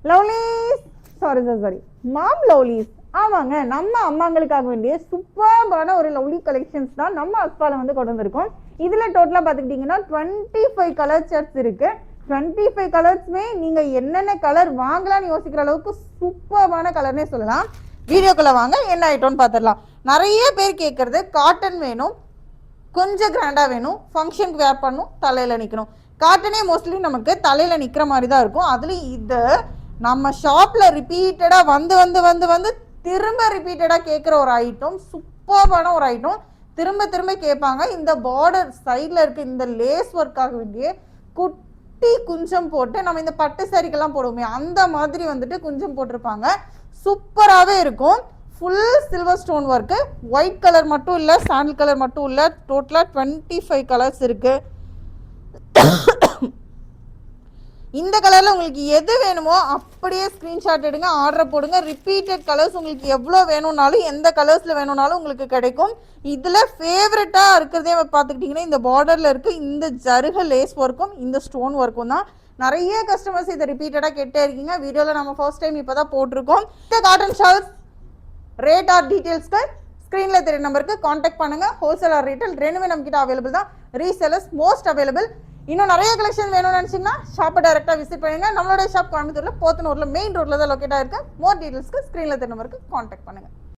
Lovelies sorry மாம் lovelies. ஆமாங்க, நம்ம அம்மாங்களுக்காக வேண்டிய சூப்பரான ஒரு லவ்லி கலெக்ஷன்ஸ் தான் நம்ம அஸ்பால வந்து கொண்டு வந்திருக்கோம். இதுல டோட்டலா பாத்துக்கிட்டீங்கன்னா 25 கலர் சார்ட்ஸ் இருக்கு. 25 கலர்ஸ்மே நீங்க என்னென்ன கலர் வாங்கலாம்னு யோசிக்கிற அளவுக்கு சூப்பரான கலர்னே சொல்லலாம். வீடியோக்குள்ள வாங்க, என்ன ஐட்டம்னு பார்த்துடலாம். நிறைய பேர் கேட்கறது காட்டன் வேணும், கொஞ்சம் கிராண்டா வேணும், ஃபங்க்ஷனுக்கு வேர் பண்ணணும், தலையில நிற்கணும். காட்டனே மோஸ்ட்லி நமக்கு தலையில நிற்கிற மாதிரி தான் இருக்கும். அதுலேயும் இது நம்ம ஷாப்ல ரிப்பீட்டடா வந்து வந்து வந்து வந்து திரும்ப ரிப்பீட்டடா கேட்குற ஒரு ஐட்டம், சூப்பரான ஒரு ஐட்டம். திரும்ப திரும்ப கேட்பாங்க. இந்த பார்டர் சைடில் இருக்க இந்த லேஸ் ஒர்க்காக வேண்டிய குட்டி குஞ்சம் போட்டு நம்ம இந்த பட்டு சாரிக்கெல்லாம் போடுவோமே அந்த மாதிரி வந்துட்டு குஞ்சம் போட்டிருப்பாங்க. சூப்பராகவே இருக்கும். Full silver stone work. White colour மட்டும் இல்லை, சாண்டில் கலர் மட்டும் இல்லை, டோட்டலாக 25 கலர்ஸ் இருக்கு. இந்த கலரில் உங்களுக்கு எது வேணுமோ அப்படியே ஸ்க்ரீன்ஷாட் எடுங்க, ஆர்டர் போடுங்க. ரிப்பீட்டட் கலர்ஸ் உங்களுக்கு எவ்வளோ வேணும்னாலும், எந்த கலர்ஸில் வேணும்னாலும் உங்களுக்கு கிடைக்கும். இதில் ஃபேவரட்டாக இருக்கிறதே பார்த்துக்கிட்டிங்கன்னா இந்த பார்டரில் இருக்க இந்த ஜருக லேஸ் ஒர்க்கும் இந்த ஸ்டோன் ஒர்க்கும் தான். நிறைய கஸ்டமர்ஸ் இதை ரிப்பீட்டடாக கேட்டே இருக்கீங்க. வீடியோவில் நம்ம ஃபர்ஸ்ட் டைம் இப்போ தான் போட்டிருக்கோம். இந்த காட்டன் ஷால்ஸ் ரேட் ஆர் டீட்டெயில்ஸ்க்கு ஸ்க்ரீனில் தெரிய நம்பருக்கு காண்டாக்ட் பண்ணுங்கள். ஹோல்சேல் ஆர் ரீட்டைல் ரெண்டுமே நம்மக்கிட்ட அவைலபிள் தான். Resellers most available. இன்னும் நிறைய கலெக்ஷன் வேணும்னு நினச்சிங்கன்னா ஷாப்பை டேரெக்டாக விசிட் பண்ணுங்கள். நம்மளோட ஷாப் கோயம்புத்தூரில் போத்தனூரில் மெயின் ரோட்டில் தான் லொக்கேட் ஆகிருக்கு. மோர் டீட்டெயில்ஸ்க்கு ஸ்க்ரீனில் தெரிய நம்பருக்கு காண்டாக்ட் பண்ணுங்கள்.